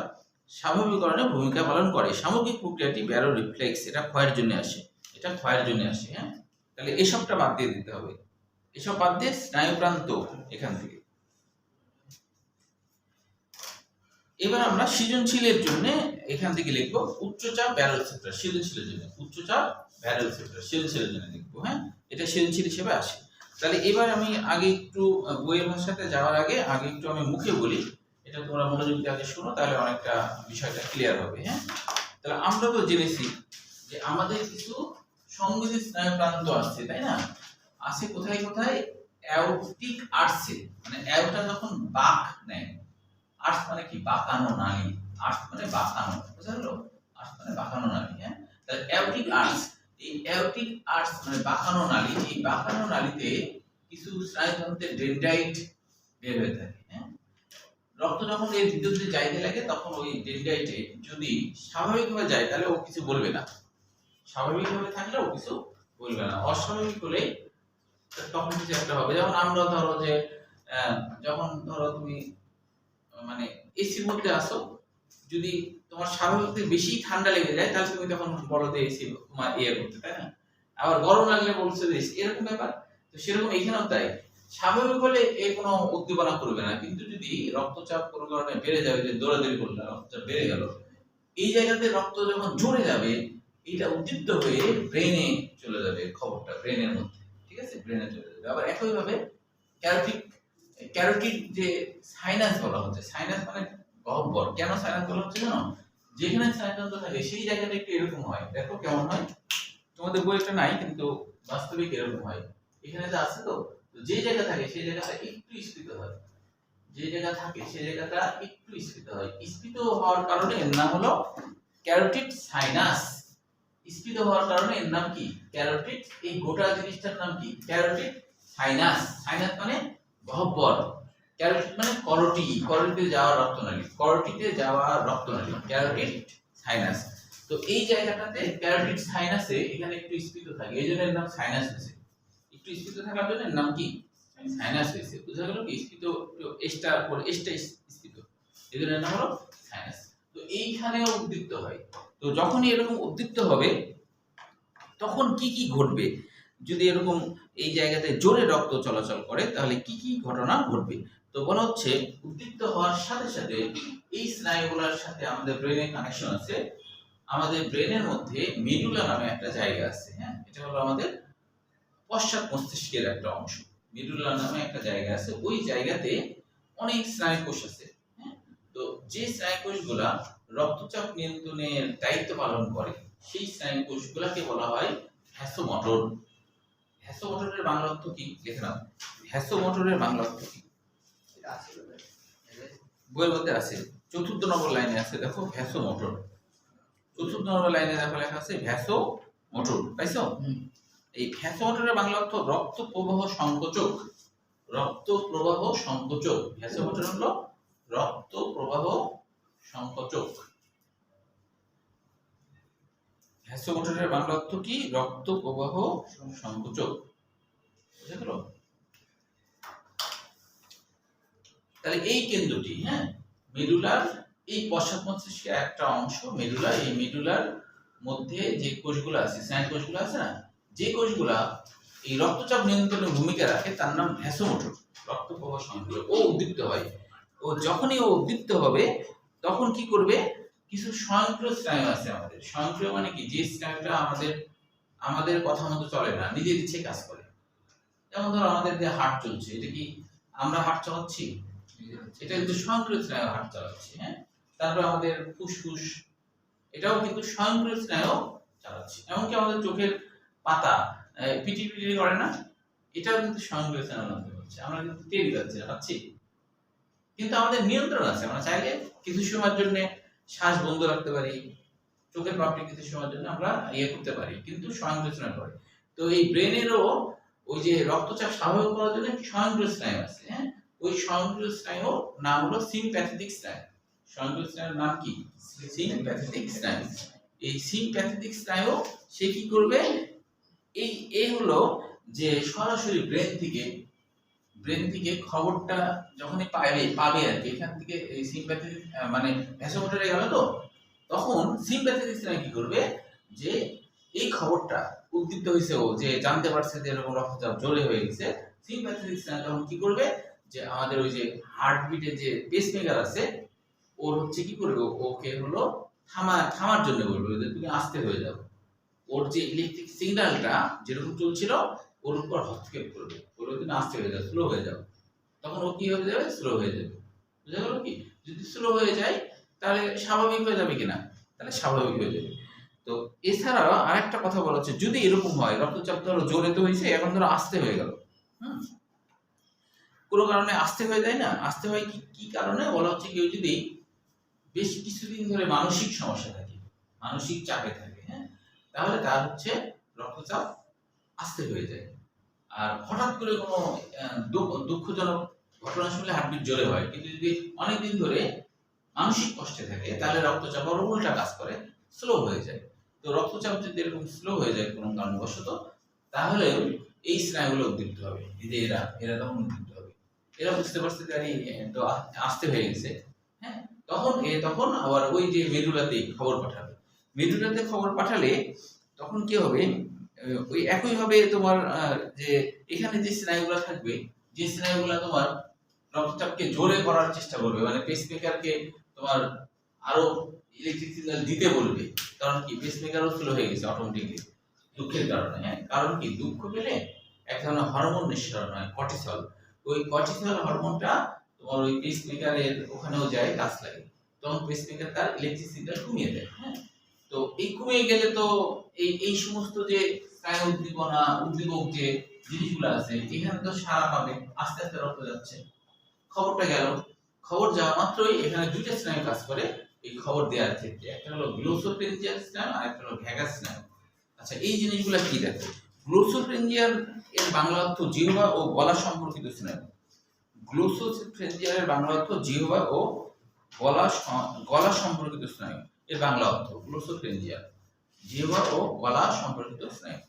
A: স্বাভাবিককরণে ভূমিকা পালন করে। সামগ্রিক প্রক্রিয়াটি ব্যারোরিফ্লেক্স। এটা ক্ষয়ের জন্য আসে, হ্যাঁ। তাহলে এসবটা বাদ দিয়ে দিতে হবে, এসব বাদ দিয়ে স্নায়ুপ্রান্ত এখান থেকে। এবার আমরা সৃজনশীলের জন্য এখান থেকে লিখবো উচ্চচাপ ব্যারোরিসেপ্টর। সৃজনশীলের জন্য উচ্চচাপ ব্যারোরিসেপ্টর সৃজনশীলের জন্য লিখবো, হ্যাঁ। এটা সৃজনশীল হিসেবে আসে। তাহলে এবার আমি আগে একটু বইয়ের ভাষাতে যাওয়ার আগে একটু আমি মুখে বলি, এটা তোমরা মনোযোগ দিয়ে আগে শোনো, তাহলে অনেকটা বিষয়টা ক্লিয়ার হবে, হ্যাঁ। তাহলে আমরা তো জেনেছি যে আমাদের কিছু সংবেদী স্নায়ুপ্রান্ত আছে, তাই না? আছে কোথায় কোথায়? অ্যাওরটিক আর্টসে, মানে অ্যাওটা যখন বাঁক নেয়, আর্টস মানে কি? বাঁকানো নালী। আর্টস মানে বাঁকানো, বুঝা গেল? আর্টস মানে বাঁকানো নালী, হ্যাঁ। তাহলে অ্যাওরটিক আর্টস, এই অ্যাওরটিক আর্টস মানে বাঁকানো নালী। এই বাঁকানো নালীতে কিছু স্নায়ুতন্ত্রের ডেনড্রাইট বের হয়ে থাকে, হ্যাঁ। রক্ত যখন এর ভিতর দিয়ে যাইতে লাগে তখন ওই ডেনড্রাইটে যদি স্বাভাবিকভাবে যায় তাহলে ও কিছু বলবে না, স্বাভাবিকভাবে থাকলে ও কিছু বলবে না। অস্বাভাবিক হলে তখন কিছু একটা হবে। যেমন আমরা ধরো যে যখন ধরো তুমি মানে এসির মধ্যে আসো, যদি তোমার স্বাভাবিক থেকে বেশি ঠান্ডা লেগে যায় তাহলে তুমি তখন বলো যে এসি তোমার ইয়ে করতে, তাই না? আবার গরম লাগলে বলছো যে এরকম ব্যাপার। তো সেরকম এখানেও তাই, স্বাভাবিক হলে এ কোনো উদ্দীপনা করবে না, কিন্তু যদি রক্তচাপ কোনো কারণে বেড়ে যাবে, যে দৌড়াদৌড়ি করলে রক্তচাপ বেড়ে গেল, এই জায়গাতে রক্ত যখন জোরে যাবে এটা উদ্দীপ্ত হয়ে ব্রেনে চলে যাবে, খবরটা ব্রেনের মধ্যে, ঠিক আছে, ব্রেনে চলে যাবে। আবার একইভাবে ক্যারোটিড যে সাইনাস বলা হচ্ছে, সাইনাস মানে গহ্বর। কেন সাইনাস বলা হচ্ছে জানো? যেখানে স্নায়ুতন্ত্র থাকে সেই জায়গাটা একটু এরকম হয়, দেখো কেমন হয়। তোমাদের বইটা নাই কিন্তু বাস্তবিক এরকম হয়। এখানে যা আছে তো, যে জায়গা থাকে সেই জায়গাটা একটু স্ফীত হয়, যে জায়গা থাকে সেই জায়গাটা একটু স্ফীত হয়। স্ফীত হওয়ার কারণে এর নাম হলো ক্যারোটিড সাইনাস। স্ফীত হওয়ার কারণে এর নাম কি? ক্যারোটিড। এই গোটা জিনিসটার নাম কি? Carotid sinus. সাইনাস মানে গহ্বর, ক্যারোটিড মানে করটিতে যাওয়া রক্তনালী, ক্যারোটিড সাইনাস। তো এই জায়গাটাতে ক্যারোটিড সাইনাসে এখানে একটু স্ফীত থাকে, এই জন্য এর নাম সাইনাস হয়েছে। একটু স্ফীত থাকার জন্য এর নাম কি? সাইনাস হয়েছে। বুঝা গেল কি? স্ফীত এস্টা স্ফীত, এই জন্য এর নাম হলো সাইনাস। তো এইখানেও উদ্দীপ্ত হয়। তো যখনই এরকম উদ্দীপ্ত হবে তখন কি কি ঘটবে? যদি এরকম এই জায়গাতে জোরে রক্ত চলাচল করে তাহলে কি কি ঘটনা ঘটবে? তো বলা হচ্ছে উদ্দীপ্ত হওয়ার সাথে সাথে এই স্নায়ুগুলোর সাথে আমাদের ব্রেনের কানেকশন আছে। আমাদের ব্রেনের মধ্যে মেডুলা নামে একটা জায়গা আছে, হ্যাঁ। এটা হলো আমাদের পশ্চাৎ মস্তিষ্কের একটা অংশ। মেডুলা নামে একটা জায়গা আছে, ওই জায়গাতে অনেক স্নায়ুকোষ আছে, হ্যাঁ। তো যে স্নায়ুকোষগুলা রক্তচাপ নিয়ন্ত্রণের দায়িত্ব পালন করে সেই স্নায়ুকোষগুলোকে বলা হয় ভ্যাসোমোটর। ভ্যাসোমোটরের বাংলা অর্থ কি? লিখে নাও। ভ্যাসোমোটরের বাংলা অর্থ কি?
B: এটা আছে
A: বইয়ের মধ্যে আছে, ৪র্থ নম্বর লাইনে আছে, দেখো ভ্যাসোমোটর। ৪র্থ নম্বর লাইনে দেখো লেখা আছে ভ্যাসোমোটর, পাইছো? এই ভ্যাসোমোটরের বাংলা অর্থ রক্ত প্রবাহ সংকোচক। ভ্যাসোমোটর হলো রক্ত প্রবাহ সংকোচক। ভ্যাসোমোটরের বাংলা অর্থ কি? রক্ত প্রবাহ সংকোচক। বুঝা গেল? তাহলে এই কেন্দ্রটি, হ্যাঁ, মেডুলার এই পশ্চাৎ মস্তিষ্কের একটা অংশ মেডুলা। এই মেডুলার মধ্যে যে কোষগুলো আছে, স্নায়ু কোষগুলো আছে না, যে কোষগুলা এই রক্তচাপ নিয়ন্ত্রণে ভূমিকা রাখে তার নাম ভ্যাসোমোটর, রক্ত প্রবাহ সংকোচক। ও উদ্দীপ্ত হয়। ও যখনই ও উদ্দীপ্ত হবে তখন কি করবে? কিছু স্বয়ংক্রিয় স্নায়ু আছে আমাদের। স্বয়ংক্রিয় মানে কি, যে স্নায়ুটা আমাদের আমাদের কথা মতো চলে না, নিজের ইচ্ছে কাজ করে। যেমন ধরো আমাদের যে হার্ট চলছে, এটা কি আমরা হার্ট চালাচ্ছি? এটা কিন্তু স্বয়ংক্রিয় স্নায়ু হার্ট চালাচ্ছে। হ্যাঁ, তারপরে আমাদের ফুসফুস, এটাও কিন্তু স্বয়ংক্রিয় স্নায়ু চালাচ্ছে। এমনকি আমাদের চোখের পাতা পিটি পিটি করে না, এটাও কিন্তু স্বয়ংক্রিয় স্নায়ুর মাধ্যমে হচ্ছে। আমরা কিন্তু টেরি পাচ্ছি না, পাচ্ছি? কিন্তু আমাদের নিয়ন্ত্রণ আছে। আমরা চাইলে কিছু সময়ের জন্য শ্বাস বন্ধ রাখতে পারি, চোখের পাপড়ি কিছু সময়ের জন্য আমরা করতে পারি, কিন্তু স্বয়ংক্রিয় স্নায়ু করে। তো এই ব্রেনেরও ওই যে রক্তচাপ স্বাভাবিক করার জন্য স্বয়ংক্রিয় স্নায়ু আছে। হ্যাঁ, ওই স্বয়ংক্রিয় স্নায়ু নাম হলো সিম্প্যাথেটিক স্নায়ু। স্বয়ংক্রিয় স্নায়ুর নাম কি? সিম্প্যাথেটিক স্নায়ু। এই সিম্প্যাথেটিক স্নায়ু সে কি করবে, এই হলো যে সরাসরি ব্রেন থেকে খবরটা যখনই পাবে আর কি, এখান থেকে এই সিম্প্যাথেটিক মানে ভ্যাসোমোটরে গেল, তো তখন সিম্প্যাথেটিক স্নায়ু কি করবে, যে এই খবরটা উদ্দীপ্ত হয়েছে, ও যে জানতে পারছে যে এরকম রক্তচাপ জোরে হয়ে গেছে, সিম্প্যাথেটিক স্নায়ু তখন কি করবে, যে আমাদের ওই যে হার্টবিটের যে পেসমেকার আছে, ওর হচ্ছে কি করবে, ওকে হলো থামার জন্য বলবে যে তুমি আস্তে হয়ে যাও। ওর যে ইলেকট্রিক সিগন্যালটা যেরকম চলছিল ওর উপর হস্তক্ষেপ করবে, বলবে তুমি আস্তে হয়ে যাও, স্লো হয়ে যাও। তখন ও কি হয়ে যাবে, স্লো হয়ে যাবে। বুঝা গেল কি? যদি স্লো হয়ে যায় তাহলে স্বাভাবিক হয়ে যাবে কিনা, তাহলে স্বাভাবিক হয়ে যাবে। তো এছাড়াও আরেকটা কথা বলা হচ্ছে, যদি এরকম হয় রক্তচাপ ধরো জোরে তো হয়েছে, এখন ধরো আস্তে হয়ে গেল, কোনো কারণে আস্তে হয়ে যায় না, আস্তে হয় কি কারণে বলা হচ্ছে, কেউ যদি বেশ কিছুদিন ধরে মানসিক সমস্যা থাকে, মানসিক চাপে থাকে, হ্যাঁ, তাহলে তার হচ্ছে রক্তচাপ আস্তে হয়ে যায়। আর হঠাৎ করে কোনো দুঃখজনক ঘটনা শুনলে হার্টবিট জোরে হয়, কিন্তু যদি অনেকদিন ধরে মানসিক কষ্টে থাকে তাহলে রক্তচাপ আরো উল্টা কাজ করে, স্লো হয়ে যায়। তো রক্তচাপ যদি এরকম স্লো হয়ে যায় কোনো কারণবশত, তাহলে এই স্নায়ুগুলো উদ্দীপ্ত হবে, এই যে এরা তখন উদ্দীপ্ত হবে। এরা বুঝতে পারছে যে তো আস্তে হয়ে গেছে, হ্যাঁ, তখন আবার ওই যে মেডুলাতে খবর পাঠাবে। মেডুলাতে খবর পাঠালে তখন কি হবে, ওই একইভাবে তোমার যে এখানে যে স্নায়ুগুলো থাকবে, যে স্নায়ুগুলো তোমার রক্তচাপকে জোরে করার চেষ্টা করবে, মানে পেসমেকারকে তোমার আরো ইলেকট্রিক সিগন্যাল দিতে বলবে। কারণ কি, পেসমেকারও স্লো হয়ে গেছে অটোমেটিকলি দুঃখের কারণে। হ্যাঁ, কারণ কি, দুঃখ পেলে এক ধরনের হরমোন নিঃসরণ হয়, কর্টিসল। ওই কর্টিসল হরমোনটা তোমার ওই পেসমেকারের ওখানেও যায়, কাজ লাগে। তখন পেসমেকার তার ইলেকট্রিক সিগন্যাল কমিয়ে দেয়। হ্যাঁ, তো এই কমিয়ে গেলে তো এই সমস্ত যে স্নায়ু উদ্দীপক যে জিনিসগুলো আছে, এখানে তো সারা পাবে, আস্তে আস্তে রক্ত যাচ্ছে, খবরটা গেল। খবর যাওয়া মাত্রই এখানে দুইটা স্নায়ু কাজ করে এই খবর দেওয়ার ক্ষেত্রে, একটা হলো গ্লোসোফ্রেঞ্জিয়াল স্নায়ু আর একটা হলো ভ্যাগাস স্নায়ু। আচ্ছা, এই জিনিসগুলো কি দেখো, গ্লোসোফ্রেঞ্জিয়াল এর বাংলা অর্থ জিহ্বা ও গলা সম্পর্কিত স্নায়ু। গ্লোসোফ্রেঞ্জিয়াল এর বাংলা অর্থ জিহ্বা ও গলা সম্পর্কিত স্নায়ু। এর বাংলা অর্থ গ্লোসোফ্রেঞ্জিয়াল, জিহ্বা ও গলা সম্পর্কিত স্নায়ু।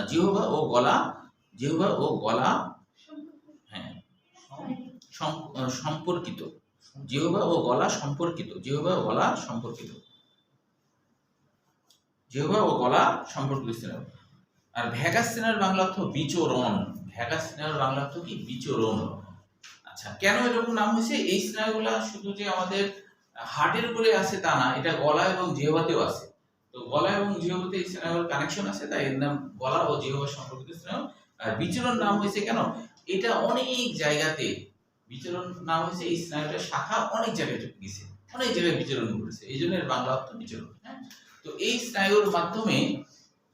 A: জিহ্বা ও গলা, হ্যাঁ, সম্পর্কিত। জিহ্বা ও গলা সম্পর্কিত, জিহ্বা ও গলা সম্পর্কিত, জিহ্বা ও গলা সম্পর্কিত স্নায়ু। আর ভ্যাগাস স্নায়ুর বাংলা অর্থ বিচরণ। ভ্যাগাস স্নায়ুর বাংলা অর্থ কি, বিচরণ। আচ্ছা, কেন এরকম নাম হয়েছে? এই স্নায়ুগুলা শুধু যে আমাদের হার্টের উপরে আছে তা না, এটা গলা এবং জিহ্বাতেও আছে। তো গলা এবং জিহ্বাতে এই স্নায়ুর কানেকশন আছে, তাই এর নাম গলা ও জিহ্বা সম্পর্কিত স্নায়ু। আর বিচরণ নাম হয়েছে কেন, এটা অনেক জায়গাতে বিচরণ নাম হয়েছে, এই স্নায়ুটার শাখা অনেক জায়গায় গেছে, অনেক জায়গায় বিচরণ করেছে, এই জন্য এর বাংলা অর্থ বিচরণ। হ্যাঁ, তো এই স্নায়ুর মাধ্যমে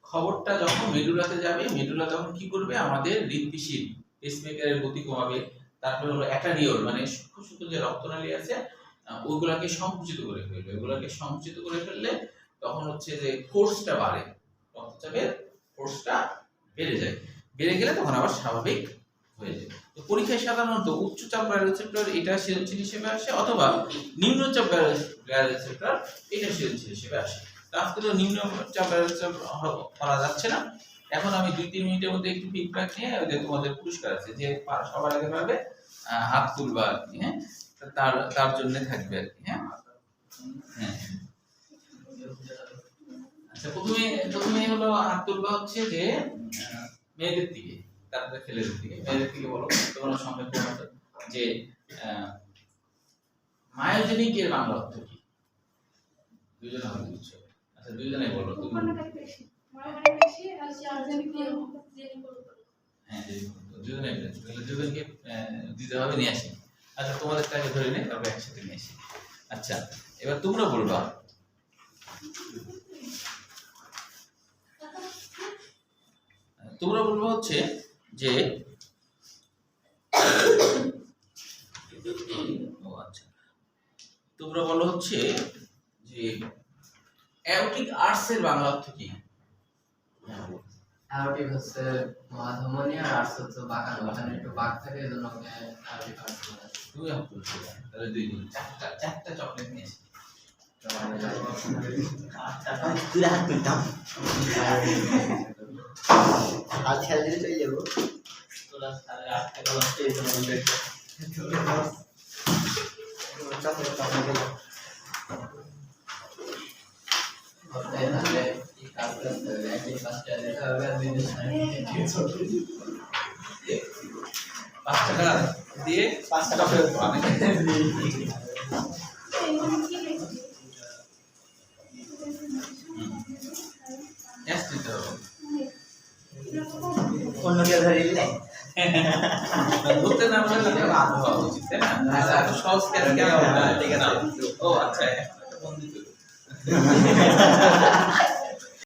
A: খবরটা যখন মেডুলাতে যাবে, মেডুলা তখন কি করবে, আমাদের হৃদপিণ্ডির পেসমেকারের গতি কমাবে। তারপরে হলো অ্যাটারিওল, মানে সূক্ষ্ম সূক্ষ্ম যে রক্তনালী আছে ওইগুলাকে সংকুচিত করে ফেলবে। ওগুলাকে সংকুচিত করে ফেললে তখন হচ্ছে যে ফোর্সটা বাড়ে, রক্তচাপের ফোর্সটা বেড়ে যায়, বেড়ে গেলে তখন আবার স্বাভাবিক হয়ে যায়। তো পরীক্ষায় সাধারণত উচ্চচাপ বায়োরিসেপ্টর এটা সৃজনশীল হিসেবে আসে, অথবা নিম্নচাপ বায়োরিসেপ্টর এটা সৃজনশীল হিসেবে আসে। আজকে তো নিম্নচাপ বায়োরিসেপ্টর করা যাচ্ছে না। এখন আমি 2-3 মিনিটের মধ্যে একটু ফিডব্যাক নিয়ে যে তোমাদের পুরস্কার আছে, যে সবার আগে পারবে হাত তুলবা আর কি। হ্যাঁ, তার জন্য থাকবে আর কি। হ্যাঁ, হ্যাঁ, আচ্ছা, প্রথমে হলো হাত তুলবা হচ্ছে যে মেয়েদের দিকে, তারপরে ছেলেদের দিকে মেয়েদের দিকে বলো তোমরা সঙ্গে পড়ো যে মায়োজেনিক এর বাংলা অর্থ কি? দুজনে হবে বুঝছো? আচ্ছা দুজনে বলো তুমি। হ্যাঁ দুজনে দুজনকে দিতে হবে নিয়ে আসি। আচ্ছা তোমাদের কাছে ধরে নিই তারপর একসাথে নিয়ে আসি। আচ্ছা এবার তোমরা বলবা হচ্ছে যে ও আচ্ছা তোমরা বলো হচ্ছে যে অ্যারোটিক আর্টস এর বাংলা অর্থ কি?
C: অ্যারোটিক হচ্ছে ধমনী আর আর্টস হচ্ছে বাঁকানো, ওখানে একটু বাঁক থাকে এজন্য ওকে অ্যারোটিক আর্টস বলে।
A: তুমি বলছো তাহলে দুই দিন চারটা চকলেট নিয়ে এসে
D: তুই হাত তুলতাম আর ছেড়ে দিলে চলে যাবো।
C: তোরা সাড়ে 8টা ক্লাস পেয়েছো আমাদের। তাই তাহলে এই কাজ করতে হবে, একদিন পাঁচটা দিতে হবে আর দুই দিন
A: $5 দিয়ে
D: 5 টাকা ফেরত
A: পাবে। Yes, দিতে হবে।
D: অন্য কেউ ধরে নিলে
A: ধরতে না পারলে বাদ হওয়া উচিত তাই না? আচ্ছা এত সহজ কেন কেন হবে? ঠিক আছে ও আচ্ছা একটা বন্ধু